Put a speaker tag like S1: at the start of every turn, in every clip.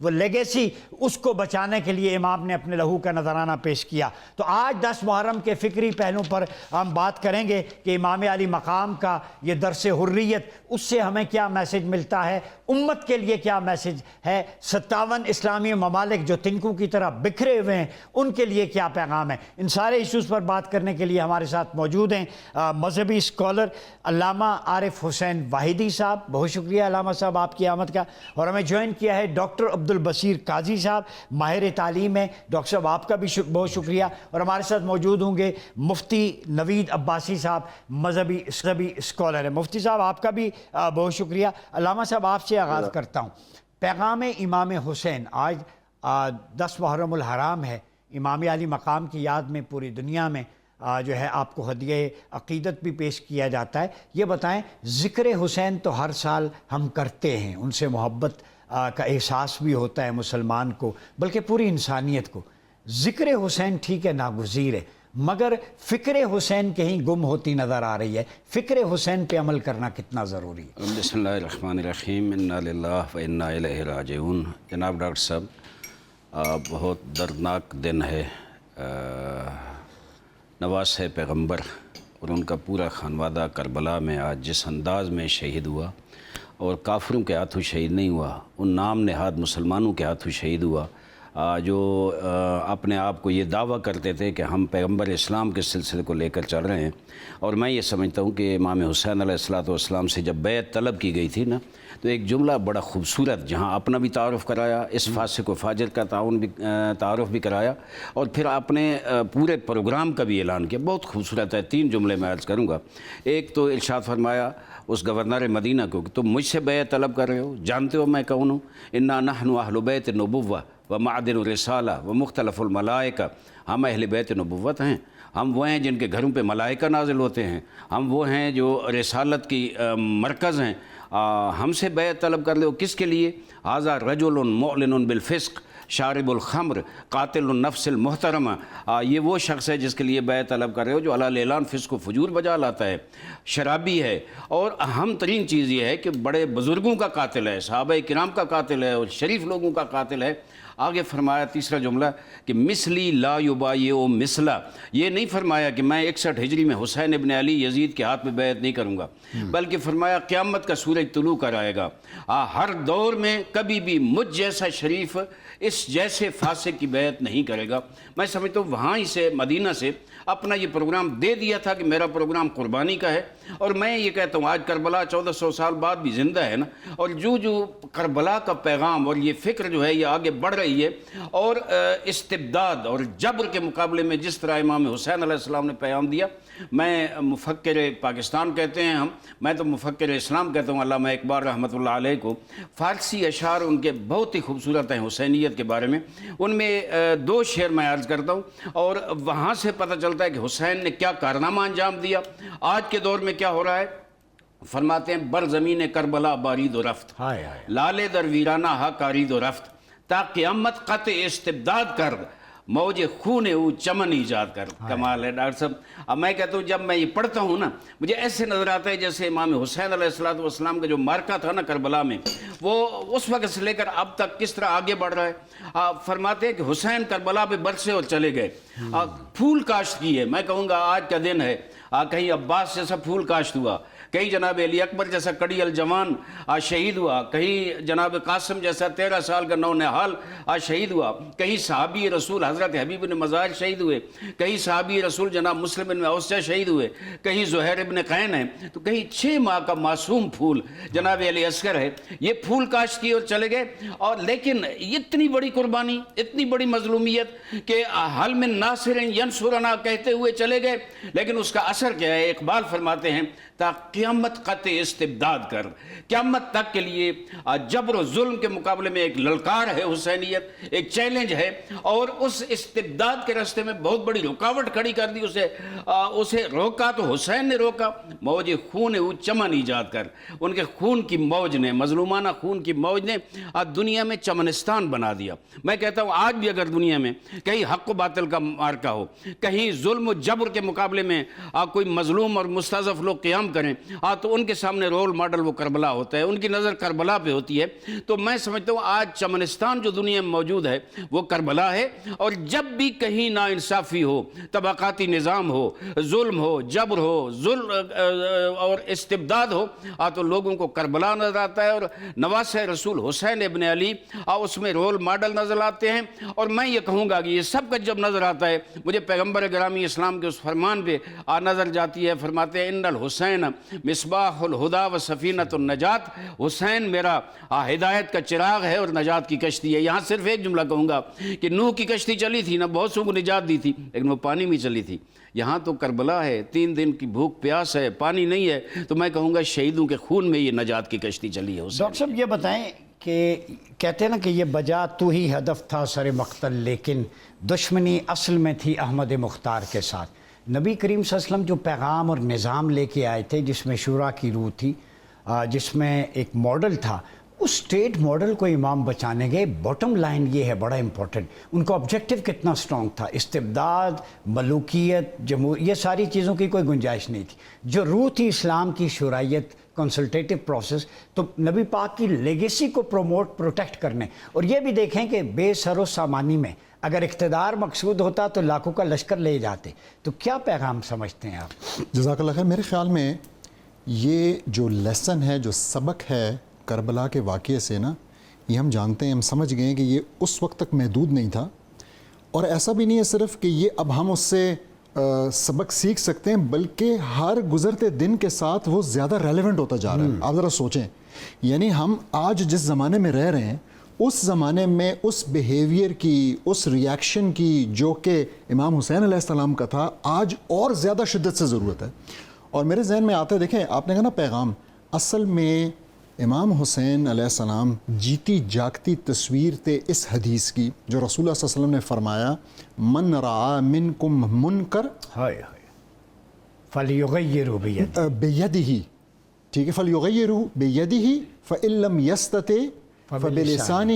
S1: وہ لیگیسی، اس کو بچانے کے لیے امام نے اپنے لہو کا نذرانہ پیش کیا۔ تو آج 10 محرم کے فکری پہلو پر ہم بات کریں گے کہ امام علی مقام کا یہ درس حریت، اس سے ہمیں کیا میسج ملتا ہے، امت کے لیے کیا میسج ہے، 57 اسلامی ممالک جو تنکوں کی طرح بکھرے ہوئے ہیں ان کے لیے کیا پیغام ہے۔ ان سارے ایشوز پر بات کرنے کے لیے ہمارے ساتھ موجود ہیں مذہبی اسکالر علامہ عارف حسین واحدی صاحب۔ بہت شکریہ علامہ صاحب آپ کی آمد کا۔ اور ہمیں جوائن کیا ہے ڈاکٹر عبدالبصیر قاضی صاحب، ماہر تعلیم ہے۔ ڈاکٹر صاحب آپ کا بھی بہت شکریہ۔ اور ہمارے ساتھ موجود ہوں گے مفتی نوید عباسی صاحب، مذہبی اسکالر ہیں۔ مفتی صاحب آپ کا بھی بہت شکریہ۔ علامہ صاحب آپ سے آغاز کرتا ہوں۔ پیغام امام حسین، آج 10 محرم الحرام ہے، امام علی مقام کی یاد میں پوری دنیا میں جو ہے آپ کو ہدیہ عقیدت بھی پیش کیا جاتا ہے۔ یہ بتائیں، ذکر حسین تو ہر سال ہم کرتے ہیں، ان سے محبت کا احساس بھی ہوتا ہے مسلمان کو، بلکہ پوری انسانیت کو۔ ذکر حسین ٹھیک ہے ناگزیر ہے، مگر فکر حسین کہیں گم ہوتی نظر آ رہی ہے۔ فکر حسین پہ عمل کرنا کتنا ضروری ہے؟
S2: بسم اللہ الرحمن الرحیم، انا للہ و انا الیہ راجعون۔ جناب ڈاکٹر صاحب، بہت دردناک دن ہے۔ نواسۂ پیغمبر اور ان کا پورا خانوادہ کربلا میں آج جس انداز میں شہید ہوا، اور کافروں کے ہاتھوں شہید نہیں ہوا، ان نام نہاد مسلمانوں کے ہاتھوں شہید ہوا جو اپنے آپ کو یہ دعویٰ کرتے تھے کہ ہم پیغمبر اسلام کے سلسلے کو لے کر چل رہے ہیں۔ اور میں یہ سمجھتا ہوں کہ امام حسین علیہ السلام سے جب بیعت طلب کی گئی تھی نا، تو ایک جملہ بڑا خوبصورت، جہاں اپنا بھی تعارف کرایا، اس فاسق و فاجر کا تعارف بھی کرایا، اور پھر اپنے پورے پروگرام کا بھی اعلان کیا۔ بہت خوبصورت ہے، 3 جملے میں عرض کروں گا۔ ایک تو ارشاد فرمایا اس گورنر مدینہ کو کہ تم مجھ سے بیعت طلب کر رہے ہو، جانتے ہو میں کون ہوں؟ انا نحن اہل بیت النبوہ و معدن الرسالہ و مختلف الملائکہ۔ ہم اہل بیت نبوت ہیں، ہم وہ ہیں جن کے گھروں پہ ملائکہ نازل ہوتے ہیں، ہم وہ ہیں جو رسالت کی مرکز ہیں۔ ہم سے بیعت طلب کر لو، کس کے لیے؟ ھذا رجل معلن بالفسق شارب الخمر قاتل النفس المحترمہ۔ یہ وہ شخص ہے جس کے لیے بیعت طلب کر رہے ہو جو علی الاعلان فسق و فجور بجا لاتا ہے، شرابی ہے، اور اہم ترین چیز یہ ہے کہ بڑے بزرگوں کا قاتل ہے، صحابہ کرام کا قاتل ہے، اور شریف لوگوں کا قاتل ہے۔ آگے فرمایا تیسرا جملہ کہ مثلی لا یبایع مثلا۔ یہ نہیں فرمایا کہ میں 61 ہجری میں حسین ابن علی یزید کے ہاتھ میں بیعت نہیں کروں گا، بلکہ فرمایا قیامت کا سورج طلوع کر آئے گا، ہر دور میں کبھی بھی مجھ جیسا شریف اس جیسے فاسق کی بیعت نہیں کرے گا۔ میں سمجھتا ہوں وہاں ہی سے، مدینہ سے اپنا یہ پروگرام دے دیا تھا کہ میرا پروگرام قربانی کا ہے۔ اور میں یہ کہتا ہوں آج کربلا 1400 سال بعد بھی زندہ ہے نا، اور جو کربلا کا پیغام اور یہ فکر جو ہے یہ آگے بڑھ رہی ہے، اور استبداد اور جبر کے مقابلے میں جس طرح امام حسین علیہ السلام نے پیغام دیا۔ میں مفکر پاکستان کہتے ہیں ہم، میں تو مفکر اسلام کہتا ہوں علامہ اقبال رحمۃ اللہ علیہ کو۔ فارسی اشعار ان کے بہت ہی خوبصورت ہیں حسینیت کے بارے میں، ان میں 2 شعر میں عرض کرتا ہوں، اور وہاں سے پتہ چلتا ہے کہ حسین نے کیا کارنامہ انجام دیا، آج کے دور میں کیا ہو رہا ہے۔ فرماتے ہیں بر زمین کربلا بارید و رفت، لالے در ویرانہ ہا کارید و رفت، تا قیامت قطع استبداد کر، موج خون او چمن ایجاد کر۔ کمال ہے ڈاکٹر صاحب۔ اب میں کہتا ہوں جب میں یہ پڑھتا ہوں نا، مجھے ایسے نظر آتا ہے جیسے امام حسین علیہ السلام کا جو مارکہ تھا نا کربلا میں، وہ اس وقت سے لے کر اب تک کس طرح آگے بڑھ رہا ہے۔ فرماتے ہیں کہ حسین کربلا پہ برسے اور چلے گئے، پھول کاشت کی ہے۔ میں کہوں گا آج کا دن ہے، کہیں عباس جیسا پھول کاشت ہوا، کہیں جناب علی اکبر جیسا کڑی الجوان شہید ہوا، کہیں جناب قاسم جیسا 13 سال کا نونہال شہید ہوا، کہیں صحابی رسول حضرت حبیب بن مظاہر شہید ہوئے، کہیں صحابی رسول جناب مسلم بن اوسجہ شہید ہوئے، کہیں زہیر ابن قین ہے، تو کہیں 6 ماہ کا معصوم پھول جناب علی اصغر ہے۔ یہ پھول کاشت کی اور چلے گئے، اور لیکن اتنی بڑی قربانی، اتنی بڑی مظلومیت کہ حل من ناصر ینصرنا کہتے ہوئے چلے گئے، لیکن اس کا اثر کیا ہے؟ اقبال فرماتے ہیں تا قیامت قطع استبداد کر، قیامت تک کے لیے جبر و ظلم کے مقابلے میں ایک للکار ہے حسینیت، ایک چیلنج ہے، اور اس استبداد کے راستے میں بہت بڑی رکاوٹ کھڑی کر دی، اسے روکا تو حسین نے روکا۔ موج خون او چمن ایجاد کر، ان کے خون کی موج نے، مظلومانہ خون کی موج نے دنیا میں چمنستان بنا دیا۔ میں کہتا ہوں آج بھی اگر دنیا میں کہیں حق و باطل کا مارکہ ہو، کہیں ظلم و جبر کے مقابلے میں کوئی مظلوم اور مستضعف لوگ قیام کریں، تو ان کے سامنے رول ماڈل وہ کربلا ہوتا ہے، ان کی نظر کربلا پہ ہوتی ہے۔ تو میں سمجھتا ہوں آج چمنستان جو دنیا میں موجود ہے وہ کربلا ہے، اور جب بھی کہیں ناانصافی ہو، طبقاتی نظام ہو، ظلم ہو، جبر ہو، اور استبداد ہو، تو لوگوں کو کربلا نظر آتا ہے، اور نواسہ رسول حسین ابن علی اس میں رول ماڈل نظر آتے ہیں۔ اور میں یہ کہوں گا کہ یہ سب کچھ جب نظر آتا ہے، مجھے پیغمبر گرامی اسلام کے اس فرمان پہ نظر جاتی ہے، فرماتے ہیں ان الحسین مصباح الہدا و سفینۃ النجات، حسین میرا ہدایت کا چراغ ہے اور نجات کی کشتی ہے۔ یہاں صرف ایک جملہ کہوں گا کہ نوح کی کشتی چلی تھی نا، بہت سو کو نجات دی تھی، لیکن وہ پانی میں چلی تھی۔ یہاں تو کربلا ہے، 3 دن کی بھوک پیاس ہے، پانی نہیں ہے، تو میں کہوں گا شہیدوں کے خون میں یہ نجات کی کشتی چلی ہے۔
S1: ڈاکٹر صاحب یہ بتائیں کہ کہتے ہیں نا کہ یہ بجا تو ہی ہدف تھا سر مقتل، لیکن دشمنی اصل میں تھی احمد مختار کے ساتھ۔ نبی کریم صلی اللہ علیہ وسلم جو پیغام اور نظام لے کے آئے تھے، جس میں شورا کی روح تھی، جس میں ایک ماڈل تھا، اس اسٹیٹ ماڈل کو امام بچانے گئے۔ باٹم لائن یہ ہے بڑا امپورٹنٹ، ان کا آبجیکٹیو کتنا سٹرونگ تھا؟ استبداد، ملوکیت، جمہوریت، یہ ساری چیزوں کی کوئی گنجائش نہیں تھی۔ جو روح تھی اسلام کی، شورائیت، کنسلٹیٹو پروسیس، تو نبی پاک کی لیگیسی کو پروٹیکٹ کرنے، اور یہ بھی دیکھیں کہ بے سر و سامانی میں اگر اقتدار مقصود ہوتا تو لاکھوں کا لشکر لے جاتے۔ تو کیا پیغام سمجھتے ہیں آپ؟
S3: جزاک اللہ خیر۔ میرے خیال میں یہ جو لیسن ہے، جو سبق ہے کربلا کے واقعے سے نا، یہ ہم جانتے ہیں، ہم سمجھ گئے کہ یہ اس وقت تک محدود نہیں تھا، اور ایسا بھی نہیں ہے صرف کہ یہ اب ہم اس سے سبق سیکھ سکتے ہیں، بلکہ ہر گزرتے دن کے ساتھ وہ زیادہ ریلیونٹ ہوتا جا رہا ہے۔ آپ ذرا سوچیں، یعنی ہم آج جس زمانے میں رہ رہے ہیں، اس زمانے میں اس بیہیویئر کی، اس ریاکشن کی جو کہ امام حسین علیہ السلام کا تھا، آج اور زیادہ شدت سے ضرورت ہے۔ اور میرے ذہن میں آتا ہے، دیکھیں آپ نے کہا نا پیغام، اصل میں امام حسین علیہ السلام جیتی جاگتی تصویر تھے اس حدیث کی، جو رسول اللہ صلی اللہ علیہ وسلم نے فرمایا من رعا منکم منکر
S1: فلیغیروا
S3: بیدہ، ٹھیک ہے، فلیغیروا بیدہ فإن لم یستطع فبلسانہ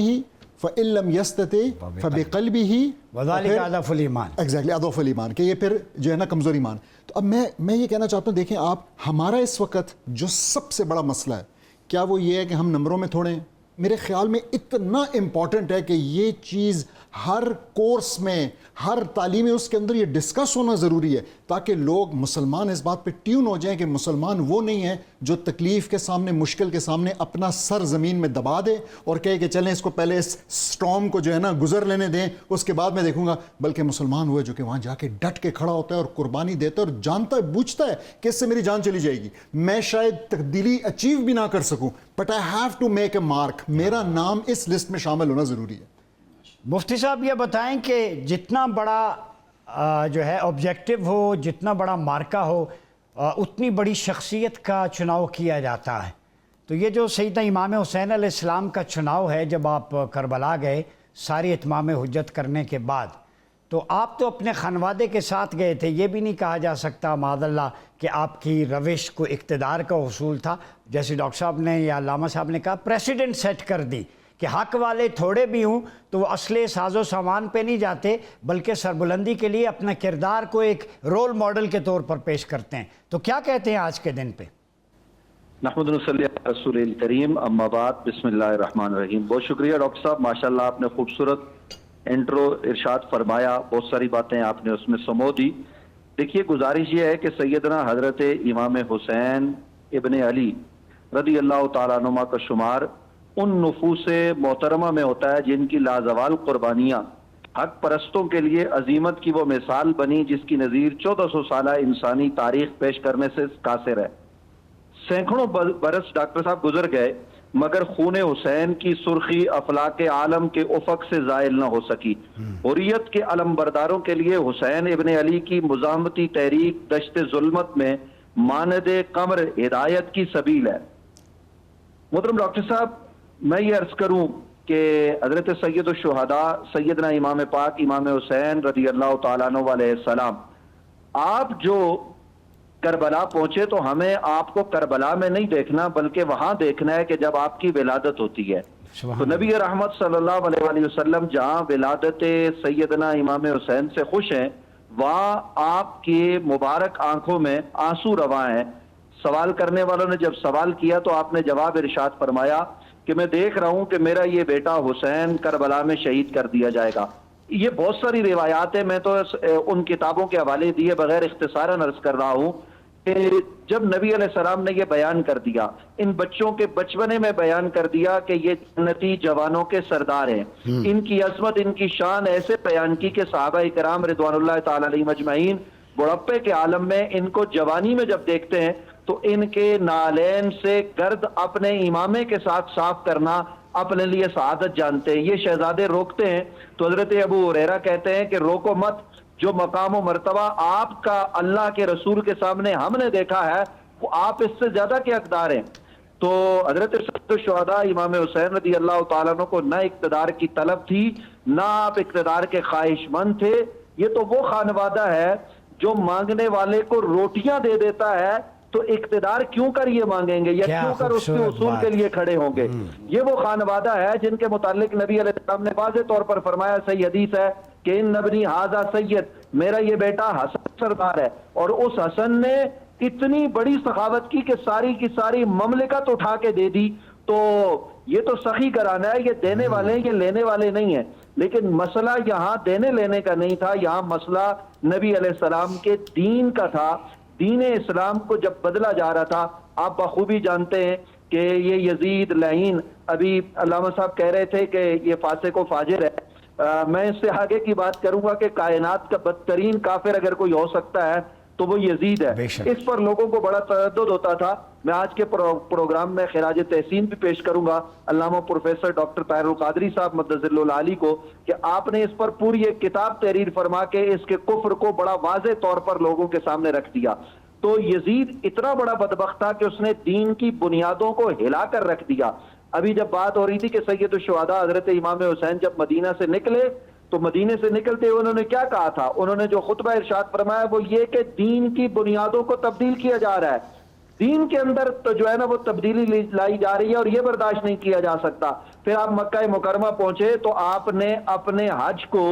S3: فإن لم یستطع فبقلبہ
S1: وذالک اضعف الایمان۔
S3: ایگزیکٹلی، اضعف الایمان، کہ یہ پھر جو ہے نا کمزور ایمان۔ تو اب میں یہ کہنا چاہتا ہوں، دیکھیں آپ، ہمارا اس وقت جو سب سے بڑا مسئلہ ہے، کیا وہ یہ ہے کہ ہم نمبروں میں تھوڑے ہیں؟ میرے خیال میں اتنا امپورٹنٹ ہے کہ یہ چیز ہر کورس میں، ہر تعلیمی اس کے اندر یہ ڈسکس ہونا ضروری ہے، تاکہ لوگ مسلمان اس بات پہ ٹیون ہو جائیں کہ مسلمان وہ نہیں ہے جو تکلیف کے سامنے، مشکل کے سامنے اپنا سر زمین میں دبا دے اور کہے کہ چلیں اس کو پہلے اس سٹارم کو جو ہے نا گزر لینے دیں، اس کے بعد میں دیکھوں گا۔ بلکہ مسلمان وہ ہے جو کہ وہاں جا کے ڈٹ کے کھڑا ہوتا ہے اور قربانی دیتا ہے، اور جانتا ہے، بوجھتا ہے کہ اس سے میری جان چلی جائے گی، میں شاید تبدیلی اچیو بھی نہ کر سکوں، but I have to make a mark, میرا نام اس لسٹ میں شامل ہونا ضروری ہے۔
S1: مفتی صاحب یہ بتائیں کہ جتنا بڑا جو ہے آبجیکٹیو ہو، جتنا بڑا مارکہ ہو، اتنی بڑی شخصیت کا چناؤ کیا جاتا ہے۔ تو یہ جو سیدنا امام حسین علیہ السلام کا چناؤ ہے، جب آپ کربلا گئے ساری اتمام حجت کرنے کے بعد، تو آپ تو اپنے خانوادے کے ساتھ گئے تھے، یہ بھی نہیں کہا جا سکتا معاذ اللہ کہ آپ کی روش کو اقتدار کا حصول تھا، جیسے ڈاکٹر صاحب نے یا علامہ صاحب نے کہا پریسیڈنٹ سیٹ کر دی کہ حق والے تھوڑے بھی ہوں تو وہ اصل ساز و سامان پہ نہیں جاتے، بلکہ سربلندی کے لیے اپنا کردار کو ایک رول ماڈل کے طور پر پیش کرتے ہیں۔ تو کیا کہتے ہیں آج کے دن پہ؟
S4: نحمد ونصلی علی رسول الکریم، اما بعد، بسم اللہ الرحمن الرحیم۔ بہت شکریہ ڈاکٹر صاحب، ماشاءاللہ آپ نے خوبصورت انٹرو ارشاد فرمایا، بہت ساری باتیں آپ نے اس میں سمو دی۔ دیکھیے، گزارش یہ ہے کہ سیدنا حضرت امام حسین ابن علی رضی اللہ تعالیٰ عنہ کا شمار ان نفوس محترمہ میں ہوتا ہے جن کی لازوال قربانیاں حق پرستوں کے لیے عظیمت کی وہ مثال بنی، جس کی نظیر 1400 سالہ انسانی تاریخ پیش کرنے سے قاصر ہے۔ سینکڑوں برس ڈاکٹر صاحب گزر گئے، مگر خون حسین کی سرخی افلاک عالم کے افق سے زائل نہ ہو سکی۔ حریت کے علم برداروں کے لیے حسین ابن علی کی مزاحمتی تحریک دشت ظلمت میں ماند قمر ہدایت کی سبیل ہے۔ محترم ڈاکٹر صاحب، میں یہ عرض کروں کہ حضرت سید الشہداء سیدنا امام پاک امام حسین رضی اللہ تعالیٰ عنہ علیہ السلام، آپ جو کربلا پہنچے تو ہمیں آپ کو کربلا میں نہیں دیکھنا، بلکہ وہاں دیکھنا ہے کہ جب آپ کی ولادت ہوتی ہے۔ تو نبی رحمت صلی اللہ علیہ وسلم جہاں ولادت سیدنا امام حسین سے خوش ہیں، وہاں آپ کی مبارک آنکھوں میں آنسو رواں ہیں۔ سوال کرنے والوں نے جب سوال کیا تو آپ نے جواب ارشاد فرمایا کہ میں دیکھ رہا ہوں کہ میرا یہ بیٹا حسین کربلا میں شہید کر دیا جائے گا۔ یہ بہت ساری روایات ہیں، میں تو ان کتابوں کے حوالے دیے بغیر اختصاراً عرض کر رہا ہوں کہ جب نبی علیہ السلام نے یہ بیان کر دیا، ان بچوں کے بچپنے میں بیان کر دیا کہ یہ جنتی جوانوں کے سردار ہیں، ان کی عظمت، ان کی شان ایسے بیان کی کہ صحابہ کرام رضوان اللہ تعالی علیہم اجمعین بڑھاپے کے عالم میں ان کو جوانی میں جب دیکھتے ہیں تو ان کے نالین سے گرد اپنے امامے کے ساتھ صاف کرنا اپنے لیے سعادت جانتے ہیں۔ یہ شہزادے روکتے ہیں تو حضرت ابو ہریرہ کہتے ہیں کہ روکو مت، جو مقام و مرتبہ آپ کا اللہ کے رسول کے سامنے ہم نے دیکھا ہے وہ آپ اس سے زیادہ کے حقدار ہیں۔ تو حضرت سید الشہداء امام حسین رضی اللہ تعالیٰ عنہ کو نہ اقتدار کی طلب تھی، نہ آپ اقتدار کے خواہش مند تھے۔ یہ تو وہ خانوادہ ہے جو مانگنے والے کو روٹیاں دے دیتا ہے تو اقتدار کیوں کر یہ مانگیں گے یا کیوں کر اس کے اصول کے لیے کھڑے ہوں گے؟ یہ وہ خانوادہ ہے جن کے متعلق نبی علیہ السلام نے واضح طور پر فرمایا، صحیح حدیث ہے کہ ان ابنی ھذا سید، میرا یہ بیٹا حسن سردار ہے۔ اور اس حسن نے اتنی بڑی سخاوت کی کہ ساری کی ساری مملکت اٹھا کے دے دی۔ تو یہ تو سخی گھرانہ ہے، یہ دینے والے ہیں، یہ لینے والے نہیں ہیں۔ لیکن مسئلہ یہاں دینے لینے کا نہیں تھا، یہاں مسئلہ نبی علیہ السلام کے دین کا تھا۔ دین اسلام کو جب بدلا جا رہا تھا، آپ بخوبی جانتے ہیں کہ یہ یزید لعین، ابھی علامہ صاحب کہہ رہے تھے کہ یہ فاسق و فاجر ہے، میں اس سے آگے کی بات کروں گا کہ کائنات کا بدترین کافر اگر کوئی ہو سکتا ہے تو وہ یزید ہے۔ اس پر لوگوں کو بڑا تردد ہوتا تھا۔ میں آج کے پروگرام میں خراج تحسین بھی پیش کروں گا علامہ پروفیسر ڈاکٹر طاہر القادری صاحب مدظر اللہ علی کو کہ آپ نے اس پر پوری ایک کتاب تحریر فرما کے اس کے کفر کو بڑا واضح طور پر لوگوں کے سامنے رکھ دیا۔ تو یزید اتنا بڑا بدبخت تھا کہ اس نے دین کی بنیادوں کو ہلا کر رکھ دیا۔ ابھی جب بات ہو رہی تھی کہ سید الشہداء حضرت امام حسین جب مدینہ سے نکلے تو مدینے سے نکلتے ہوئے انہوں نے کیا کہا تھا؟ انہوں نے جو خطبہ ارشاد فرمایا وہ یہ کہ دین کی بنیادوں کو تبدیل کیا جا رہا ہے، دین کے اندر تو جو ہے نا وہ تبدیلی لائی جا رہی ہے اور یہ برداشت نہیں کیا جا سکتا۔ پھر آپ مکہ مکرمہ پہنچے تو آپ نے اپنے حج کو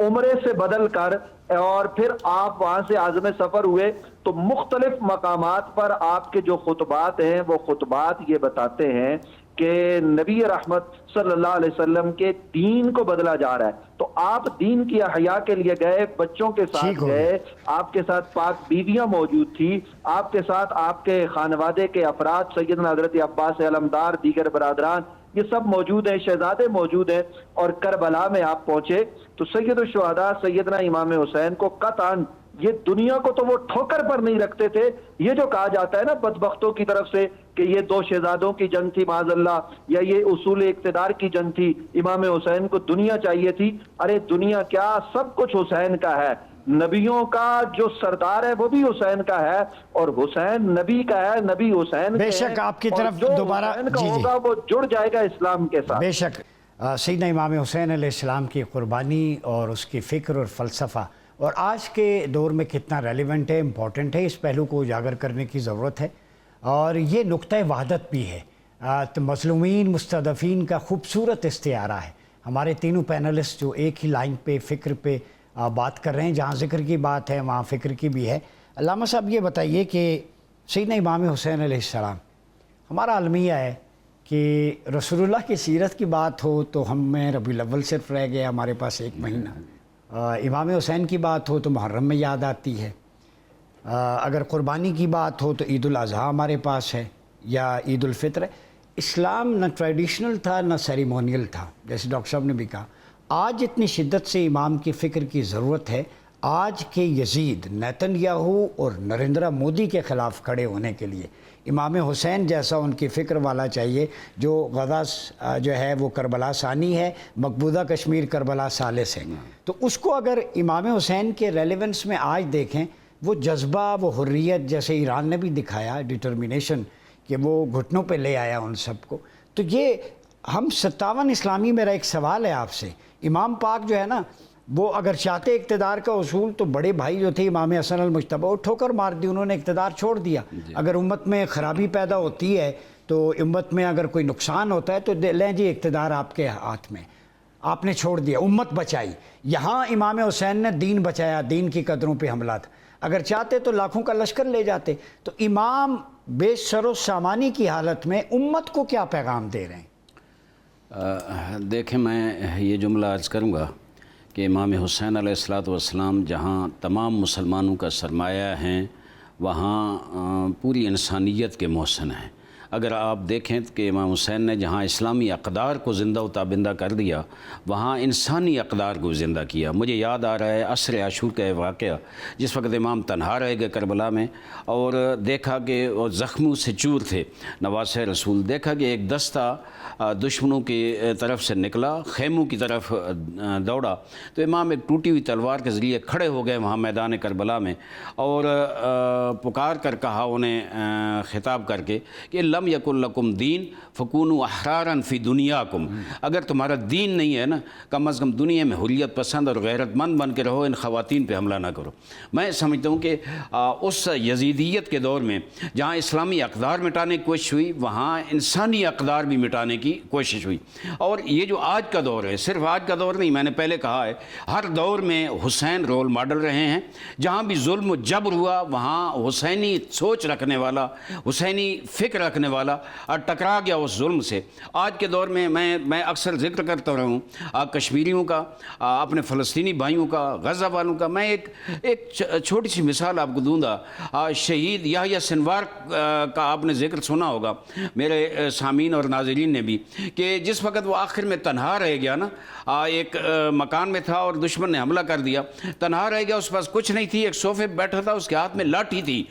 S4: عمرے سے بدل کر اور پھر آپ وہاں سے عازم سفر ہوئے تو مختلف مقامات پر آپ کے جو خطبات ہیں وہ خطبات یہ بتاتے ہیں کہ نبی رحمت صلی اللہ علیہ وسلم کے دین کو بدلا جا رہا ہے۔ تو آپ دین کی احیاء کے لیے گئے، بچوں کے ساتھ گئے، آپ کے ساتھ پاک بیویاں موجود تھی، آپ کے ساتھ آپ کے خانوادے کے افراد سیدنا حضرت عباس علمدار، دیگر برادران، یہ سب موجود ہیں، شہزادے موجود ہیں، اور کربلا میں آپ پہنچے تو سید الشہداء سیدنا امام حسین کو قطعاً یہ دنیا کو تو وہ ٹھوکر پر نہیں رکھتے تھے۔ یہ جو کہا جاتا ہے نا بدبختوں کی طرف سے کہ یہ دو شہزادوں کی جنگ تھی معاذ اللہ، یا یہ اصول اقتدار کی جنگ تھی، امام حسین کو دنیا چاہیے تھی، ارے دنیا کیا، سب کچھ حسین کا ہے۔ نبیوں کا جو سردار ہے وہ بھی حسین کا ہے اور حسین نبی کا ہے، نبی حسین
S1: بے شک آپ کی طرف دوبارہ
S4: ہوگا وہ جڑ جائے گا اسلام کے ساتھ۔
S1: بے شک سیدنا امام حسین علیہ السلام کی قربانی اور اس کی فکر اور فلسفہ اور آج کے دور میں کتنا ریلیونٹ ہے، امپورٹنٹ ہے، اس پہلو کو اجاگر کرنے کی ضرورت ہے۔ اور یہ نقطہ وحدت بھی ہے، مظلومین مستضعفین کا خوبصورت استعارہ ہے۔ ہمارے تینوں پینلسٹ جو ایک ہی لائن پہ فکر پہ بات کر رہے ہیں، جہاں ذکر کی بات ہے وہاں فکر کی بھی ہے۔ علامہ صاحب یہ بتائیے کہ سیدنا امام حسین علیہ السلام، ہمارا المیہ ہے کہ رسول اللہ کی سیرت کی بات ہو تو ہم میں ربیع الاول صرف رہ گیا ہمارے پاس ایک مہینہ، امام حسین کی بات ہو تو محرم میں یاد آتی ہے، اگر قربانی کی بات ہو تو عید الاضحیٰ ہمارے پاس ہے یا عید الفطر ہے۔ اسلام نہ ٹریڈیشنل تھا نہ سیریمونیل تھا، جیسے ڈاکٹر صاحب نے بھی کہا۔ آج اتنی شدت سے امام کی فکر کی ضرورت ہے آج کے یزید، نیتن یاہو اور نریندرا مودی کے خلاف کھڑے ہونے کے لیے۔ امام حسین جیسا ان کی فکر والا چاہیے جو غزہ جو ہے وہ کربلا ثانی ہے، مقبوضہ کشمیر کربلا ثالث ہے۔ تو اس کو اگر امام حسین کے ریلیونس میں آج دیکھیں، وہ جذبہ، وہ حریت جیسے ایران نے بھی دکھایا، ڈٹرمنیشن کہ وہ گھٹنوں پہ لے آیا ان سب کو، تو یہ ہم 57 اسلامی میرا ایک سوال ہے آپ سے، امام پاک جو ہے نا وہ اگر چاہتے اقتدار کا اصول تو بڑے بھائی جو تھے امام حسن المجتبی وہ ٹھوکر مار دی، انہوں نے اقتدار چھوڑ دیا۔ اگر امت میں خرابی پیدا ہوتی ہے تو امت میں اگر کوئی نقصان ہوتا ہے تو لیں جی اقتدار آپ کے ہاتھ میں، آپ نے چھوڑ دیا، امت بچائی۔ یہاں امام حسین نے دین بچایا، دین کی قدروں پہ حملہ تھا، اگر چاہتے تو لاکھوں کا لشکر لے جاتے۔ تو امام بے سر و سامانی کی حالت میں امت کو کیا پیغام دے رہے ہیں؟
S2: دیکھیں، میں یہ جملہ عرض کروں گا کہ امام حسین علیہ الصلوۃ والسلام جہاں تمام مسلمانوں کا سرمایہ ہیں، وہاں پوری انسانیت کے محسن ہیں۔ اگر آپ دیکھیں کہ امام حسین نے جہاں اسلامی اقدار کو زندہ و تابندہ کر دیا، وہاں انسانی اقدار کو زندہ کیا۔ مجھے یاد آ رہا ہے عصر عاشور کا واقعہ، جس وقت امام تنہا رہ گئے کربلا میں، اور دیکھا کہ وہ زخموں سے چور تھے نواسہ رسول، دیکھا کہ ایک دستہ دشمنوں کی طرف سے نکلا، خیموں کی طرف دوڑا، تو امام ایک ٹوٹی ہوئی تلوار کے ذریعے کھڑے ہو گئے وہاں میدان کربلا میں، اور پکار کر کہا انہیں خطاب کر کے کہ لم یکن لکم دین فکونوا احرارا فی دنیاکم، اگر تمہارا دین نہیں ہے نا، کم از کم دنیا میں حریت پسند اور غیرت مند بن کے رہو، ان خواتین پہ حملہ نہ کرو۔ میں سمجھتا ہوں کہ اس یزیدیت کے دور میں جہاں اسلامی اقدار مٹانے کی کوشش ہوئی، وہاں انسانی اقدار بھی مٹانے کی کوشش ہوئی۔ اور یہ جو آج کا دور ہے، صرف آج کا دور نہیں، میں نے پہلے کہا ہے، ہر دور میں حسین رول ماڈل رہے ہیں۔ جہاں بھی ظلم و جبر ہوا، وہاں حسینی سوچ رکھنے والا، حسینی فکر رکھنے والا ٹکرا گیا اس ظلم سے۔ آج کے دور میں میں اکثر ذکر کرتا رہا ہوں کشمیریوں کا، اپنے فلسطینی بھائیوں کا، غزہ والوں کا۔ میں ایک چھوٹی سی مثال آپ کو دوں گا۔ شہید یحییٰ سنوار کا آپ نے ذکر سنا ہوگا، میرے سامعین اور ناظرین نے بھی، کہ جس وقت وہ آخر میں تنہا رہ گیا نا، ایک مکان میں تھا اور دشمن نے حملہ کر دیا، تنہا رہ گیا، اس پاس کچھ نہیں تھی، ایک صوفے پہ بیٹھا تھا، اس کے ہاتھ میں لاٹھی تھی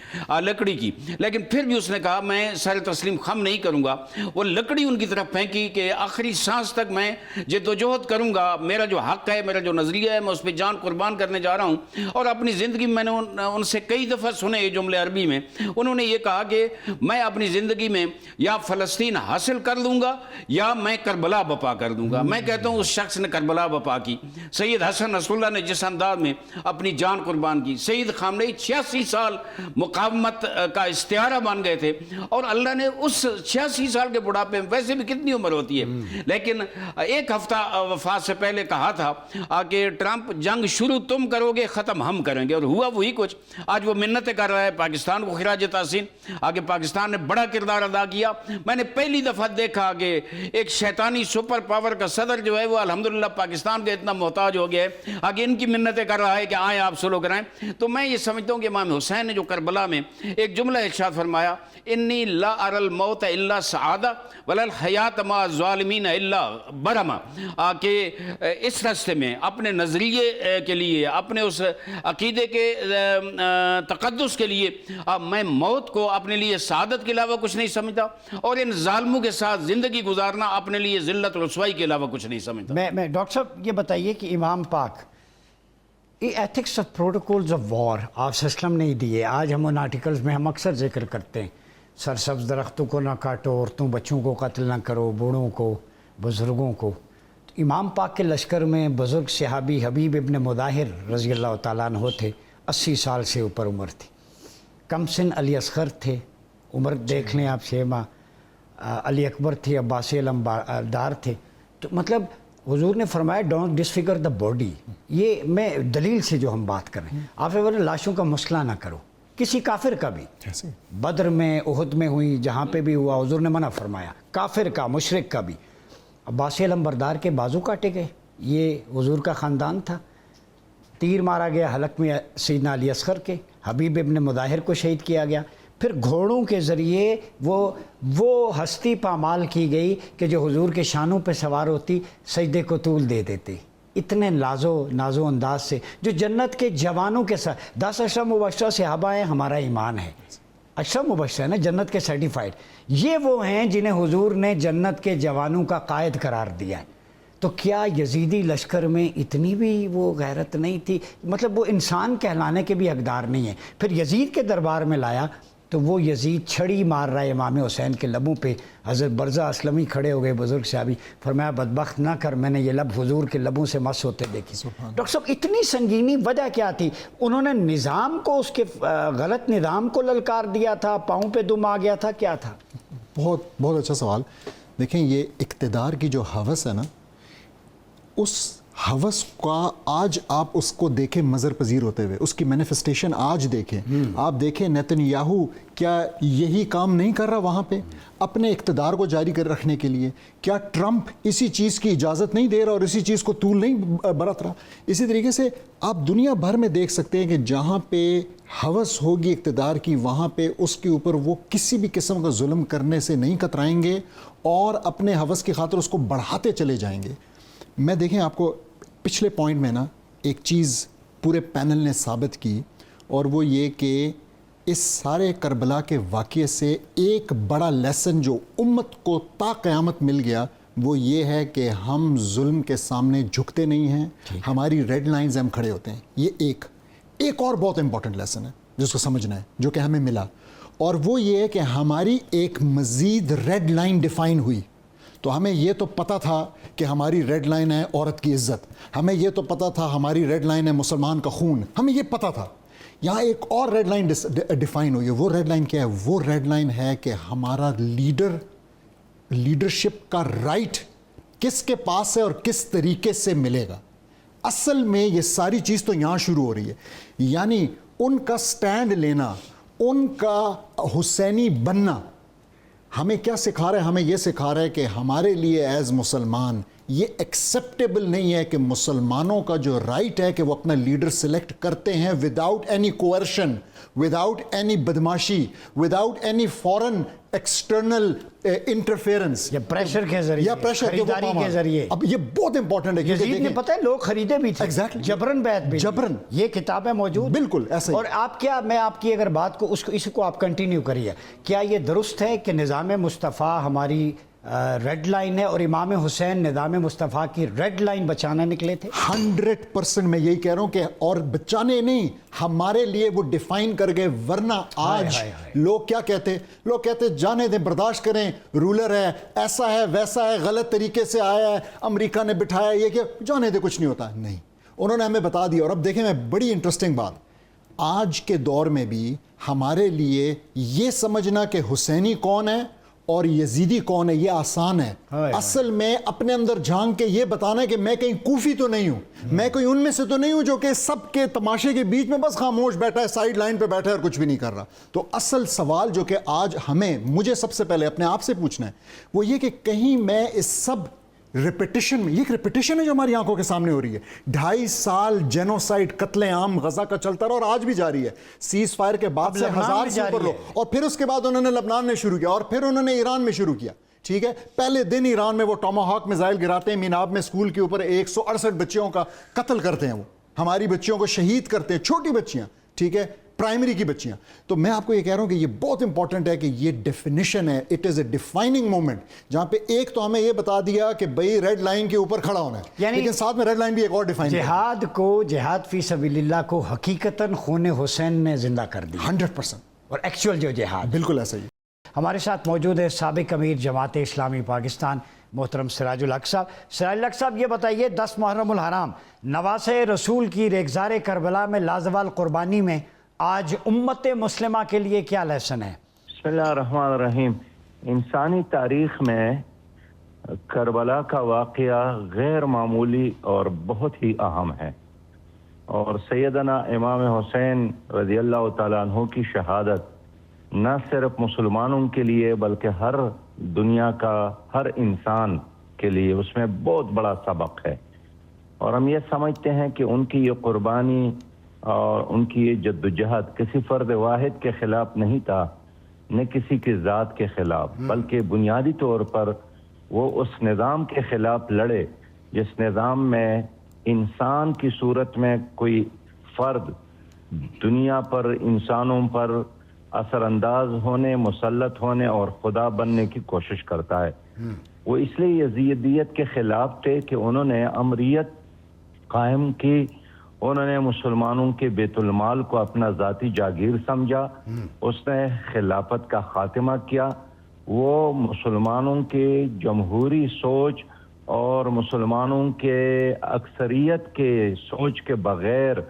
S2: لکڑی کی، لیکن پھر بھی اس نے کہا میں سر تسلیم خم نہیں کروں گا۔ وہ لکڑی ان کی طرف پھینکی کہ آخری سانس تک میں جدوجہد کروں گا، میرا جو حق ہے، میرا جو نظریہ ہے، میں اس پہ جان قربان کرنے جا رہا ہوں۔ اور اپنی زندگی میں نے ان سے کئی دفعہ سنے یہ جملے عربی میں، انہوں نے یہ کہا کہ میں اپنی زندگی میں یا فلسطین حاصل کر لوں گا یا میں کربلا بپا کر دوں گا۔ میں کہتا ہوں اس شخص نے کربلا بپا کی۔ سید حسن نصر اللہ نے جس انداز میں اپنی جان قربان کی، سید خامنئی 86 سال مقاومت کا استعارہ بن گئے تھے، اور اللہ نے اس 86 سال کے بڑھاپے میں، ویسے بھی کتنی عمر ہوتی ہے، لیکن ایک ہفتہ وفات سے پہلے کہا تھا کہ ٹرمپ جنگ شروع تم کرو گے، ختم ہم کریں گے، اور ہوا وہی کچھ۔ آج وہ منتیں کر رہا ہے پاکستان کو خراج تحسین، آگے پاکستان نے بڑا کردار ادا کیا۔ میں نے پہلی دفعہ دیکھا کہ ایک شیطانی سپر پاور کا صدر جو ہے وہ الحمدللہ پاکستان کے اتنا محتاج ہو گیا ہے، آگے ان کی منتیں کر رہا ہے کہ آئیں آپ سلو کرائیں۔ تو میں یہ سمجھتا ہوں کہ امام حسین نے جو کربلا میں ایک جملہ ارشاد فرمایا، انی لا اری الموت الا سعادہ ولا الحیات مع الظالمین الا برما، کہ اس راستے میں اپنے نظریے کے لیے، اپنے اس عقیدے کے تقدس کے لیے میں موت کو اپنے لیے سعادت کے علاوہ کچھ نہیں سمجھتا، اور ان ظالموں کے ساتھ زندگی گزارنا اپنے لیے ذلت و رسوائی کے علاوہ کچھ نہیں سمجھتا۔
S1: میں ڈاکٹر صاحب یہ بتائیے کہ امام پاک ethics of protocols of war آپ وسلم نے ہی دیے۔ آج ہم ان آرٹیکلز میں ہم اکثر ذکر کرتے ہیں، سرسبز درختوں کو نہ کاٹو، عورتوں بچوں کو قتل نہ کرو، بوڑھوں کو، بزرگوں کو۔ امام پاک کے لشکر میں بزرگ صحابی حبیب ابن مظاہر رضی اللہ تعالیٰ عنہ تھے، 80 سال سے اوپر عمر تھی۔ کم سن علی اصغر تھے، عمر دیکھ لیں آپ 6 ماہ، علی اکبر تھے، عباسی علمبردار تھے۔ تو مطلب حضور نے فرمایا ڈونٹ ڈسفگر دا باڈی، یہ میں دلیل سے جو ہم بات کر رہے ہیں، آپ لاشوں کا مسئلہ نہ کرو، کسی کافر کا بھی، بدر میں، احد میں ہوئی، جہاں پہ بھی ہوا، حضور نے منع فرمایا، کافر کا، مشرک کا بھی۔ عباسی علمبردار کے بازو کاٹے گئے، یہ حضور کا خاندان تھا۔ تیر مارا گیا حلق میں سیدنا علی اصغر کے، حبیب ابن مظاہر کو شہید کیا گیا۔ پھر گھوڑوں کے ذریعے وہ ہستی پامال کی گئی کہ جو حضور کے شانوں پہ سوار ہوتی سجدے کو طول دے دیتے، اتنے نازو انداز سے، جو جنت کے جوانوں کے ساتھ 10 اشرف مبشرہ صحابہ ہیں، ہمارا ایمان ہے، اشرف مبشرہ ہے نا، جنت کے سرٹیفائڈ، یہ وہ ہیں جنہیں حضور نے جنت کے جوانوں کا قائد قرار دیا ہے۔ تو کیا یزیدی لشکر میں اتنی بھی وہ غیرت نہیں تھی؟ مطلب وہ انسان کہلانے کے بھی حقدار نہیں ہے۔ پھر یزید کے دربار میں لایا تو وہ یزید چھڑی مار رہا ہے امام حسین کے لبوں پہ۔ حضرت برزہ اسلمی کھڑے ہو گئے، بزرگ صحابی، فرمایا بدبخت نہ کر، میں نے یہ لب حضور کے لبوں سے مس ہوتے دیکھی۔ ڈاکٹر صاحب اتنی سنگینی وجہ کیا تھی؟ انہوں نے نظام کو، اس کے غلط نظام کو للکار دیا تھا، پاؤں پہ دم آ گیا تھا، کیا تھا؟
S3: بہت اچھا سوال۔ دیکھیں، یہ اقتدار کی جو ہوس ہے نا، اس ہَوس کا آج آپ اس کو دیکھیں منظر پذیر ہوتے ہوئے، اس کی مینیفیسٹیشن آج دیکھیں. آپ دیکھیں نیتن یاہو کیا یہی کام نہیں کر رہا وہاں پہ اپنے اقتدار کو جاری کر رکھنے کے لیے؟ کیا ٹرمپ اسی چیز کی اجازت نہیں دے رہا اور اسی چیز کو طول نہیں برت رہا؟ اسی طریقے سے آپ دنیا بھر میں دیکھ سکتے ہیں کہ جہاں پہ ہوس ہوگی اقتدار کی، وہاں پہ اس کے اوپر وہ کسی بھی قسم کا ظلم کرنے سے نہیں کترائیں گے اور اپنے ہوس کی خاطر اس کو بڑھاتے چلے جائیں گے. میں دیکھیں آپ کو پچھلے پوائنٹ میں نا ایک چیز پورے پینل نے ثابت کی، اور وہ یہ کہ اس سارے کربلا کے واقعے سے ایک بڑا لیسن جو امت کو تا قیامت مل گیا وہ یہ ہے کہ ہم ظلم کے سامنے جھکتے نہیں ہیں، ہماری ریڈ لائنز ہم کھڑے ہوتے ہیں. یہ ایک اور بہت امپورٹنٹ لیسن ہے جس کو سمجھنا ہے، جو کہ ہمیں ملا، اور وہ یہ ہے کہ ہماری ایک مزید ریڈ لائن ڈیفائن ہوئی. تو ہمیں یہ تو پتہ تھا کہ ہماری ریڈ لائن ہے عورت کی عزت، ہمیں یہ تو پتہ تھا ہماری ریڈ لائن ہے مسلمان کا خون، ہمیں یہ پتہ تھا. یہاں ایک اور ریڈ لائن ڈیفائن ہوئی ہے. وہ ریڈ لائن کیا ہے؟ وہ ریڈ لائن ہے کہ ہمارا لیڈرشپ کا رائٹ کس کے پاس ہے اور کس طریقے سے ملے گا. اصل میں یہ ساری چیز تو یہاں شروع ہو رہی ہے. یعنی ان کا سٹینڈ لینا، ان کا حسینی بننا ہمیں کیا سکھا رہا ہے؟ ہمیں یہ سکھا رہا ہے کہ ہمارے لیے ایز مسلمان یہ ایکسیپٹیبل نہیں ہے کہ مسلمانوں کا جو رائٹ ہے کہ وہ اپنا لیڈر سلیکٹ کرتے ہیں without any coercion, without any بدماشی، without any foreign external interference,
S1: یا پریشر کے ذریعے،
S3: یا پریشر
S1: خریداری کے ذریعے.
S3: اب یہ بہت امپورٹنٹ ہے.
S1: یزید نے پتہ ہے لوگ خریدے بھی تھے،
S3: Exactly.
S1: جبرن بیعت بھی،
S3: جبرن.
S1: یہ کتابیں موجود،
S3: بالکل ایسا ہی.
S1: اور آپ کیا، میں آپ کی اگر بات کو اس کو آپ کنٹینیو کریے، کیا یہ درست ہے کہ نظام مصطفیٰ ہماری ریڈ لائن ہے اور امام حسین نظام مصطفیٰ کی ریڈ لائن بچانا نکلے تھے؟
S3: 100% میں یہی کہہ رہا ہوں کہ اور بچانے نہیں، ہمارے لیے وہ ڈیفائن کر گئے. ورنہ آج لوگ کیا کہتے؟ لوگ کہتے جانے دیں، برداشت کریں، رولر ہے، ایسا ہے ویسا ہے، غلط طریقے سے آیا ہے، امریکہ نے بٹھایا، یہ کہ جانے دیں کچھ نہیں ہوتا. نہیں، انہوں نے ہمیں بتا دیا. اور اب دیکھیں میں بڑی انٹرسٹنگ بات، آج کے دور میں بھی ہمارے لیے یہ سمجھنا کہ حسینی کون ہے اور یزیدی کون ہے یہ آسان ہے. اصل میں اپنے اندر جھانک کے یہ بتانا ہے کہ میں کہیں کوفی تو نہیں ہوں، میں کوئی ان میں سے تو نہیں ہوں جو کہ سب کے تماشے کے بیچ میں بس خاموش بیٹھا ہے، سائیڈ لائن پہ بیٹھا ہے اور کچھ بھی نہیں کر رہا. تو اصل سوال جو کہ آج مجھے سب سے پہلے اپنے آپ سے پوچھنا ہے وہ یہ کہ کہیں میں اس سب ریپیٹیشن میں، یہ ایک ریپیٹیشن ہے جو ہماری آنکھوں کے سامنے ہو رہی ہے. 2.5 سال جینوسائیڈ، قتل عام غزہ کا چلتا رہا اور آج بھی جاری ہے. سیز فائر کے بعد سے 1000 سے اوپر لوگ، اور پھر اس کے بعد انہوں نے لبنان میں شروع کیا اور پھر انہوں نے ایران میں شروع کیا. ٹھیک ہے، پہلے دن ایران میں وہ ٹاماہاک میزائل گراتے ہیں، میناب میں اسکول کے اوپر 168 بچیوں کا قتل کرتے ہیں، وہ ہماری بچیوں کو شہید کرتے ہیں، چھوٹی بچیاں، ٹھیک ہے، پرائمری کی بچیاں. تو میں آپ کو یہ کہہ رہا ہوں کہ یہ بہت امپورٹنٹ ہے کہ یہ ڈیفینیشن ہے، it is a defining moment, جہاں پہ ایک تو ہمیں یہ بتا دیا کہ بھئی ریڈ لائن کے اوپر کھڑا ہونا ہے، لیکن ساتھ میں ریڈ لائن بھی ایک اور ڈیفائن ہے.
S1: جہاد فی سبیل اللہ کو حقیقتاً خون حسین نے زندہ کر دی
S3: 100%،
S1: اور ایکچوئل جو جہاد.
S3: بالکل ایسا ہی.
S1: ہمارے ساتھ موجود ہے سابق امیر جماعت اسلامی پاکستان محترم سراج الحق صاحب. سراج الحق صاحب، یہ بتائیے 10 محرم الحرام نواسۂ رسول کی ریگزار کربلا میں لازوال قربانی میں آج امت مسلمہ کے لیے کیا لیسن ہے؟
S5: بسم اللہ الرحمن الرحیم. انسانی تاریخ میں کربلا کا واقعہ غیر معمولی اور بہت ہی اہم ہے، اور سیدنا امام حسین رضی اللہ تعالیٰ عنہ کی شہادت نہ صرف مسلمانوں کے لیے بلکہ ہر دنیا کا ہر انسان کے لیے اس میں بہت بڑا سبق ہے. اور ہم یہ سمجھتے ہیں کہ ان کی یہ قربانی اور ان کی یہ جدوجہد کسی فرد واحد کے خلاف نہیں تھا، نہ کسی کی ذات کے خلاف، بلکہ بنیادی طور پر وہ اس نظام کے خلاف لڑے جس نظام میں انسان کی صورت میں کوئی فرد دنیا پر انسانوں پر اثر انداز ہونے، مسلط ہونے اور خدا بننے کی کوشش کرتا ہے. وہ اس لیے یزیدیت کے خلاف تھے کہ انہوں نے امریت قائم کی، انہوں نے مسلمانوں کے بیت المال کو اپنا ذاتی جاگیر سمجھا، اس نے خلافت کا خاتمہ کیا. وہ مسلمانوں کے جمہوری سوچ اور مسلمانوں کے اکثریت کے سوچ کے بغیر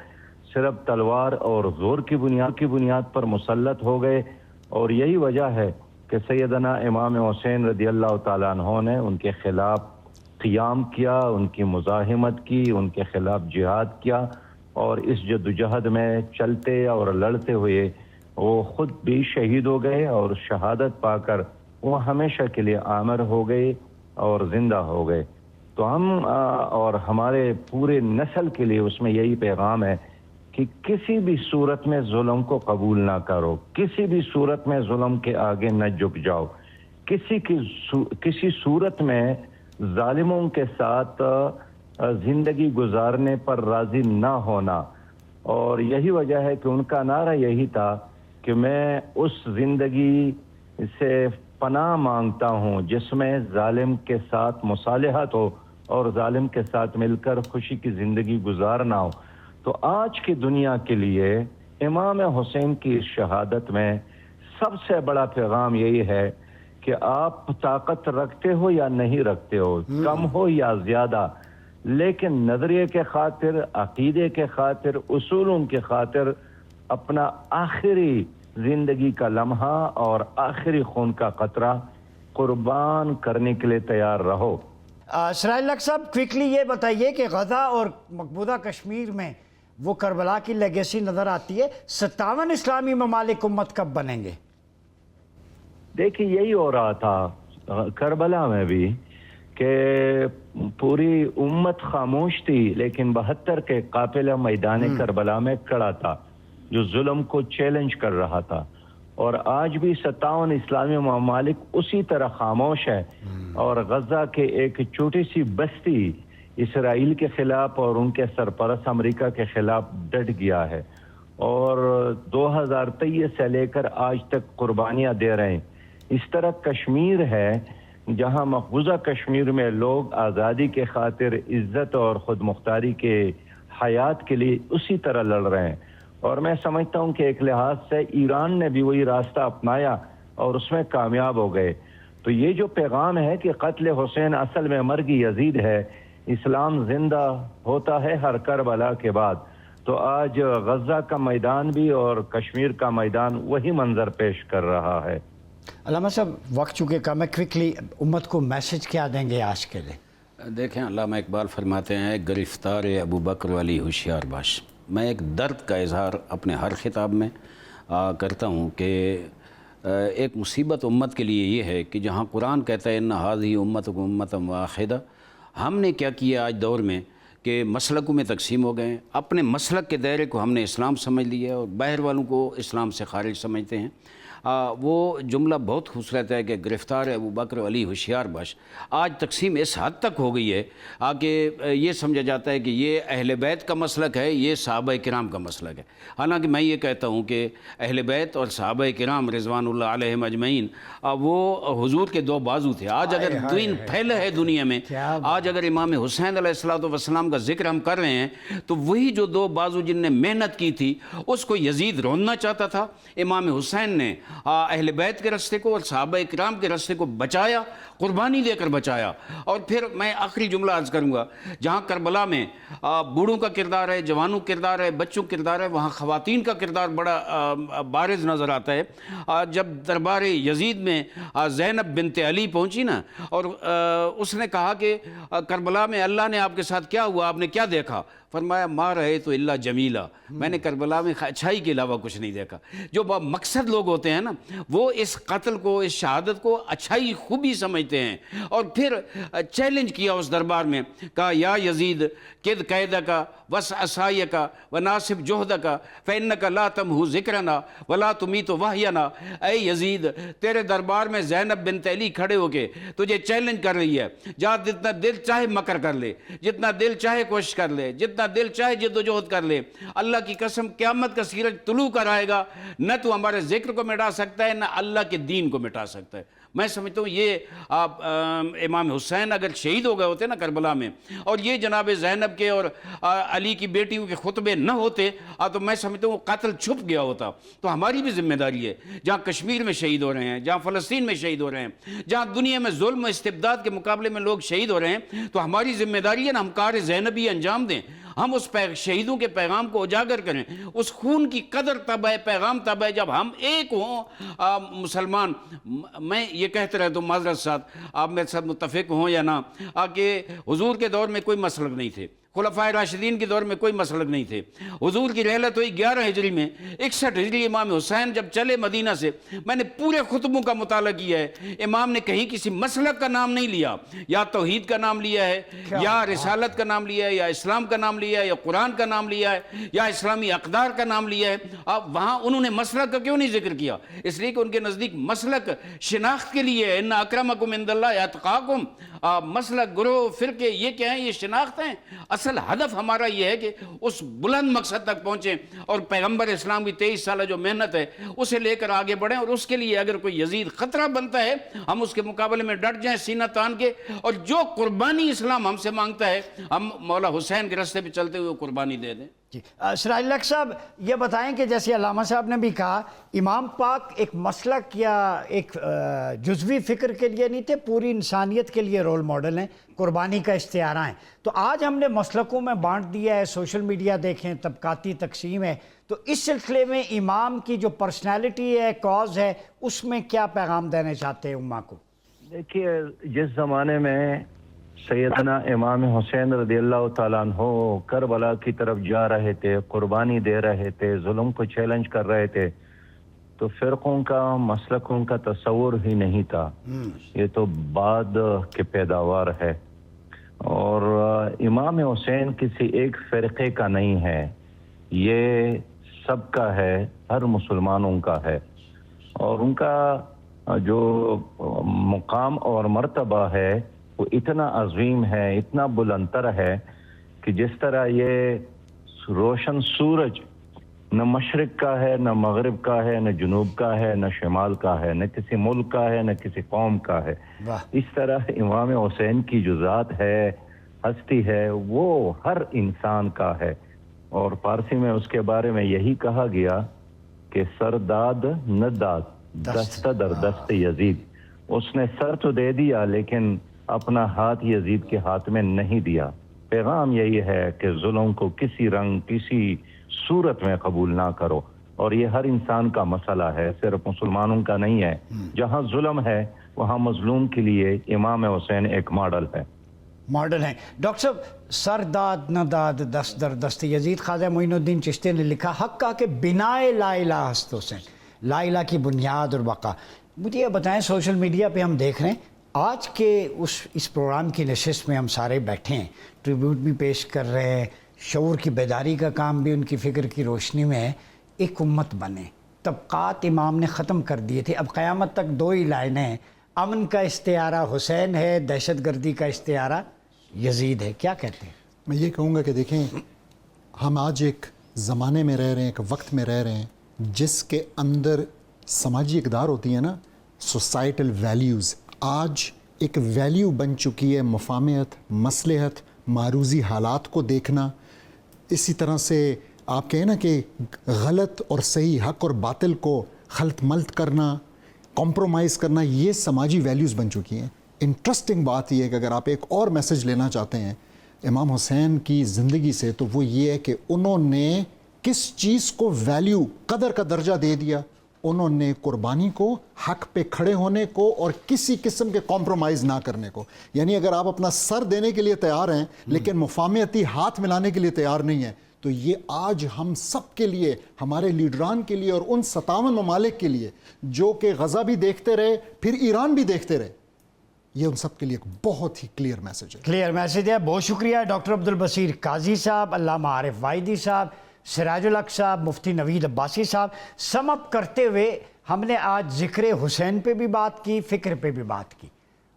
S5: صرف تلوار اور زور کی بنیاد پر مسلط ہو گئے. اور یہی وجہ ہے کہ سیدنا امام حسین رضی اللہ تعالیٰ عنہ نے ان کے خلاف قیام کیا، ان کی مزاحمت کی، ان کے خلاف جہاد کیا، اور اس جدوجہد میں چلتے اور لڑتے ہوئے وہ خود بھی شہید ہو گئے، اور شہادت پا کر وہ ہمیشہ کے لیے عامر ہو گئے اور زندہ ہو گئے۔ تو ہم اور ہمارے پورے نسل کے لیے اس میں یہی پیغام ہے کہ کسی بھی صورت میں ظلم کو قبول نہ کرو، کسی بھی صورت میں ظلم کے آگے نہ جھک جاؤ، کسی صورت میں ظالموں کے ساتھ زندگی گزارنے پر راضی نہ ہونا۔ اور یہی وجہ ہے کہ ان کا نعرہ یہی تھا کہ میں اس زندگی سے پناہ مانگتا ہوں جس میں ظالم کے ساتھ مصالحت ہو اور ظالم کے ساتھ مل کر خوشی کی زندگی گزارنا ہو۔ تو آج کی دنیا کے لیے امام حسین کی اس شہادت میں سب سے بڑا پیغام یہی ہے کہ آپ طاقت رکھتے ہو یا نہیں رکھتے ہو، کم ہو یا زیادہ، لیکن نظریے کے خاطر، عقیدے کے خاطر، اصولوں کے خاطر اپنا آخری زندگی کا لمحہ اور آخری خون کا قطرہ قربان کرنے کے لیے تیار رہو۔
S1: سراج الحق صاحب، کوئکلی یہ بتائیے کہ غزہ اور مقبوضہ کشمیر میں وہ کربلا کی لیگیسی نظر آتی ہے، 57 اسلامی ممالک امت کب بنیں گے؟
S5: دیکھیں یہی ہو رہا تھا کربلا میں بھی کہ پوری امت خاموش تھی، لیکن 72 کے قافلہ میدان کربلا میں کھڑا تھا جو ظلم کو چیلنج کر رہا تھا، اور آج بھی 57 اسلامی ممالک اسی طرح خاموش ہے، اور غزہ کے ایک چھوٹی سی بستی اسرائیل کے خلاف اور ان کے سرپرست امریکہ کے خلاف ڈٹ گیا ہے، اور 2023 سے لے کر آج تک قربانیاں دے رہے ہیں۔ اس طرح کشمیر ہے جہاں مقبوضہ کشمیر میں لوگ آزادی کے خاطر، عزت اور خود مختاری کے حیات کے لیے اسی طرح لڑ رہے ہیں، اور میں سمجھتا ہوں کہ ایک لحاظ سے ایران نے بھی وہی راستہ اپنایا اور اس میں کامیاب ہو گئے۔ تو یہ جو پیغام ہے کہ قتل حسین اصل میں مرگ یزید ہے، اسلام زندہ ہوتا ہے ہر کربلا کے بعد، تو آج غزہ کا میدان بھی اور کشمیر کا میدان وہی منظر پیش کر رہا ہے۔
S1: علامہ صاحب، وقت چونکہ کم ہے، کوئکلی امت کو میسج کیا دیں گے آج کے لیے؟
S2: دیکھیں، علامہ اقبال فرماتے ہیں گرفتار ابو بکر والی ہوشیار باش۔ میں ایک درد کا اظہار اپنے ہر خطاب میں کرتا ہوں کہ ایک مصیبت امت کے لیے یہ ہے کہ جہاں قرآن کہتا ہے ان ھذہ امتکم امۃ واحدہ، ہم نے کیا کیا آج دور میں کہ مسلکوں میں تقسیم ہو گئے ہیں، اپنے مسلک کے دائرے کو ہم نے اسلام سمجھ لیا اور باہر والوں کو اسلام سے خارج سمجھتے ہیں۔ وہ جملہ بہت خوبصورت ہے کہ گرفتار ابو بکر علی ہوشیار باش۔ آج تقسیم اس حد تک ہو گئی ہے کہ یہ سمجھا جاتا ہے کہ یہ اہل بیت کا مسلک ہے، یہ صحابہ کرام کا مسلک ہے۔ حالانکہ میں یہ کہتا ہوں کہ اہل بیت اور صحابہ کرام رضوان اللہ علیہم اجمعین وہ حضور کے دو بازو تھے۔ آج اگر دین پھیلا ہے دنیا میں، آج اگر امام حسین علیہ السلام کا ذکر ہم کر رہے ہیں، تو وہی جو دو بازو جن نے محنت کی تھی اس کو یزید روننا چاہتا تھا، امام حسین نے اہل بیت کے راستے کو اور صحابہ کرام کے راستے کو بچایا، قربانی دے کر بچایا۔ اور پھر میں آخری جملہ عرض کروں گا، جہاں کربلا میں بوڑھوں کا کردار ہے، جوانوں کا کردار ہے، بچوں کا کردار ہے، وہاں خواتین کا کردار بڑا بارز نظر آتا ہے۔ جب دربار یزید میں زینب بنت علی پہنچی نا، اور اس نے کہا کہ کربلا میں اللہ نے آپ کے ساتھ کیا ہوا، آپ نے کیا دیکھا؟ فرمایا ما رہے تو اللہ جمیلہ، میں نے کربلا میں اچھائی کے علاوہ کچھ نہیں دیکھا۔ جو مقصد لوگ ہوتے ہیں نا، وہ اس قتل کو، اس شہادت کو اچھائی خوبی سمجھتے ہیں، اور پھر چیلنج کیا اس دربار میں، کہا یا یزید کد قیدک وس عصایک وناصب جہدک فانک لا تمحو ذکرنا ولا تمیت وحینا۔ اے یزید، تیرے دربار میں زینب بنت علی کھڑے ہو کے تجھے چیلنج کر رہی ہے، جہاں جتنا دل چاہے مکر کر لے، جتنا دل چاہے کوشش کر لے، جتنا دل چاہے جد و جہد کر لے، اللہ کی قسم قیامت کا سورج طلوع کر آئے گا، نہ تو ہمارے ذکر کو مٹا سکتا ہے، نہ اللہ کے دین کو مٹا سکتا ہے۔ میں سمجھتا ہوں یہ امام حسین اگر شہید ہو گئے ہوتے نا کربلا میں، اور یہ جناب زینب کے اور علی کی بیٹیوں کے خطبے نہ ہوتے، تو میں سمجھتا ہوں قتل چھپ گیا ہوتا۔ تو ہماری بھی ذمہ داری ہے، جہاں کشمیر میں شہید ہو رہے ہیں، جہاں فلسطین میں شہید ہو رہے ہیں، جہاں دنیا میں ظلم و استبداد کے مقابلے میں لوگ شہید ہو رہے ہیں، تو ہماری ذمہ داری ہے نا ہم کار زینبی انجام دیں۔ ہم اس شہیدوں کے پیغام کو اجاگر کریں. اس خون کی قدر تب ہے, پیغام تب ہے جب ہم ایک ہوں مسلمان. میں یہ کہتے رہتا ہوں معذرت ساتھ, آپ میرے ساتھ متفق ہوں یا نہ, کہ حضور کے دور میں کوئی مسلک نہیں تھے, خلفائے راشدین کے دور میں کوئی مسلک نہیں تھے. حضور کی رحلت ہوئی 11 ہجری میں, 61 ہجری امام حسین جب چلے مدینہ سے. میں نے پورے خطبوں کا مطالعہ کیا ہے, امام نے کہیں کسی مسلک کا نام نہیں لیا, یا توحید کا نام لیا ہے, یا رسالت کا نام لیا ہے, یا اسلام کا نام لیا ہے, یا قرآن کا نام لیا ہے, یا اسلامی اقدار کا نام لیا ہے. اب وہاں انہوں نے مسلک کا کیوں نہیں ذکر کیا؟ اس لیے کہ ان کے نزدیک مسلک شناخت کے لیے ہے. ان اکرمکم عند اللہ اتقاکم. مسلک, گروہ, فرقے یہ کیا ہیں؟ یہ شناخت ہیں. اصل ہدف ہمارا یہ ہے کہ اس بلند مقصد تک پہنچیں, اور پیغمبر اسلام کی 23 سالہ جو محنت ہے اسے لے کر آگے بڑھیں. اور اس کے لیے اگر کوئی یزید خطرہ بنتا ہے ہم اس کے مقابلے میں ڈٹ جائیں سینہ تان کے, اور جو قربانی اسلام ہم سے مانگتا ہے ہم مولا حسین کے راستے پہ چلتے ہوئے قربانی دے دیں.
S1: جی سراج الحق صاحب, یہ بتائیں کہ جیسے علامہ صاحب نے بھی کہا, امام پاک ایک مسلک یا ایک جزوی فکر کے لیے نہیں تھے, پوری انسانیت کے لیے رول ماڈل ہیں, قربانی کا استعارہ ہیں. تو آج ہم نے مسلکوں میں بانٹ دیا ہے, سوشل میڈیا دیکھیں, طبقاتی تقسیم ہے. تو اس سلسلے میں امام کی جو پرسنالٹی ہے, کاز ہے, اس میں کیا پیغام دینا چاہتے ہیں امہ کو؟
S5: دیکھیے, جس زمانے میں سیدنا امام حسین رضی اللہ تعالیٰ عنہ کربلا کی طرف جا رہے تھے, قربانی دے رہے تھے, ظلم کو چیلنج کر رہے تھے, تو فرقوں کا, مسلکوں کا تصور ہی نہیں تھا. یہ تو بعد کے پیداوار ہے. اور امام حسین کسی ایک فرقے کا نہیں ہے, یہ سب کا ہے, ہر مسلمانوں کا ہے. اور ان کا جو مقام اور مرتبہ ہے وہ اتنا عظیم ہے, اتنا بلندتر ہے کہ جس طرح یہ روشن سورج نہ مشرق کا ہے, نہ مغرب کا ہے, نہ جنوب کا ہے, نہ شمال کا ہے, نہ کسی ملک کا ہے, نہ کسی قوم کا ہے, اس طرح امام حسین کی جو ذات ہے, ہستی ہے, وہ ہر انسان کا ہے. اور فارسی میں اس کے بارے میں یہی کہا گیا کہ سرداد نہ داد, دست در دست یزید. اس نے سر تو دے دیا لیکن اپنا ہاتھ یزید کے ہاتھ میں نہیں دیا. پیغام یہی ہے کہ ظلم کو کسی رنگ, کسی صورت میں قبول نہ کرو. اور یہ ہر انسان کا مسئلہ ہے, صرف مسلمانوں کا نہیں ہے. جہاں ظلم ہے وہاں مظلوم کے لیے امام حسین ایک ماڈل ہے.
S1: ماڈل ہیں. ڈاکٹر صاحب, سر داد نہ داد, دست در دست یزید. خواجہ معین الدین چشتی نے لکھا, حق کا کہ بنائے لا الہ ہست حسین, لا الہ کی بنیاد اور بقا. مجھے یہ بتائیں, سوشل میڈیا پہ ہم دیکھ رہے ہیں, آج کے اس پروگرام کی نشست میں ہم سارے بیٹھے ہیں, ٹریبیوٹ بھی پیش کر رہے ہیں, شعور کی بیداری کا کام بھی ان کی فکر کی روشنی میں ہے. ایک امت بنے, طبقات امام نے ختم کر دیے تھے, اب قیامت تک 2 ہی لائنیں ہیں, امن کا استعارہ حسین ہے, دہشت گردی کا استعارہ یزید ہے. کیا کہتے ہیں؟
S3: میں یہ کہوں گا کہ دیکھیں, ہم آج ایک زمانے میں رہ رہے ہیں, ایک وقت میں رہ رہے ہیں جس کے اندر سماجی اقدار ہوتی ہے نا, سوسائٹل ویلیوز, آج ایک ویلیو بن چکی ہے مفاہمت, مصلحت, معروضی حالات کو دیکھنا. اسی طرح سے آپ کہیں نا کہ غلط اور صحیح, حق اور باطل کو خلط ملط کرنا, کمپرومائز کرنا, یہ سماجی ویلیوز بن چکی ہیں. انٹرسٹنگ بات یہ ہے کہ اگر آپ ایک اور میسج لینا چاہتے ہیں امام حسین کی زندگی سے, تو وہ یہ ہے کہ انہوں نے کس چیز کو ویلیو, قدر کا درجہ دے دیا. انہوں نے قربانی کو, حق پہ کھڑے ہونے کو, اور کسی قسم کے کمپرومائز نہ کرنے کو. یعنی اگر آپ اپنا سر دینے کے لیے تیار ہیں لیکن مفاہمتی ہاتھ ملانے کے لیے تیار نہیں ہیں, تو یہ آج ہم سب کے لیے, ہمارے لیڈران کے لیے, اور ان 57 ممالک کے لیے جو کہ غزہ بھی دیکھتے رہے پھر ایران بھی دیکھتے رہے, یہ ان سب کے لیے ایک بہت ہی کلیئر میسج ہے.
S1: کلیئر میسج ہے. بہت شکریہ ڈاکٹر عبدالبصیر قاضی صاحب, علامہ عارف وائدی صاحب, سراج الحق صاحب, مفتی نوید عباسی صاحب. سم اپ کرتے ہوئے ہم نے آج ذکر حسین پہ بھی بات کی, فکر پہ بھی بات کی,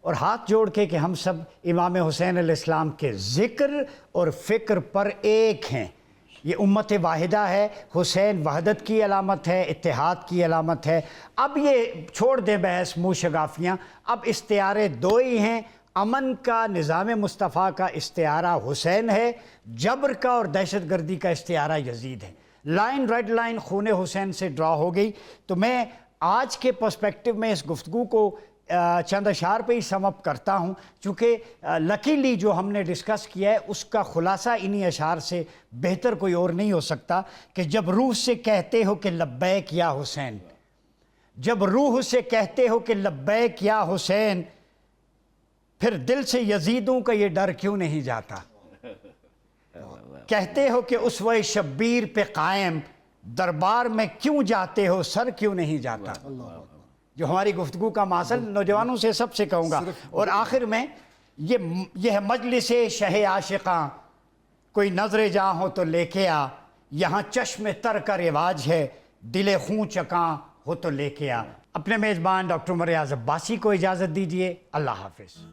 S1: اور ہاتھ جوڑ کے کہ ہم سب امام حسین علیہ السلام کے ذکر اور فکر پر ایک ہیں. یہ امت واحدہ ہے. حسین وحدت کی علامت ہے, اتحاد کی علامت ہے. اب یہ چھوڑ دیں بحث منہ شگافیاں, اب استعارے 2 ہی ہیں. امن کا, نظام مصطفیٰ کا استعارہ حسین ہے, جبر کا اور دہشت گردی کا استعارہ یزید ہے. لائن, ریڈ لائن خون حسین سے ڈرا ہو گئی. تو میں آج کے پرسپیکٹو میں اس گفتگو کو چند اشعار پہ ہی سم اپ کرتا ہوں، چونکہ لکیلی جو ہم نے ڈسکس کیا ہے اس کا خلاصہ انہی اشعار سے بہتر کوئی اور نہیں ہو سکتا کہ جب روح سے کہتے ہو کہ لبیک یا حسین، جب روح سے کہتے ہو کہ لبیک یا حسین، پھر دل سے یزیدوں کا یہ ڈر کیوں نہیں جاتا؟ کہتے ہو کہ اسوہ شبیر پہ قائم، دربار میں کیوں جاتے ہو، سر کیوں نہیں جاتا؟ جو ہماری گفتگو کا ماحصل نوجوانوں سے سب سے کہوں گا۔ اور آخر میں یہ مجلس شہ عاشقاں، کوئی نظر جاں ہو تو لے کے آ، یہاں چشم تر کا رواج ہے، دل خون چکاں ہو تو لے کے آ۔ اپنے میزبان ڈاکٹر عمر ریاض عباسی کو اجازت دیجیے، اللہ حافظ۔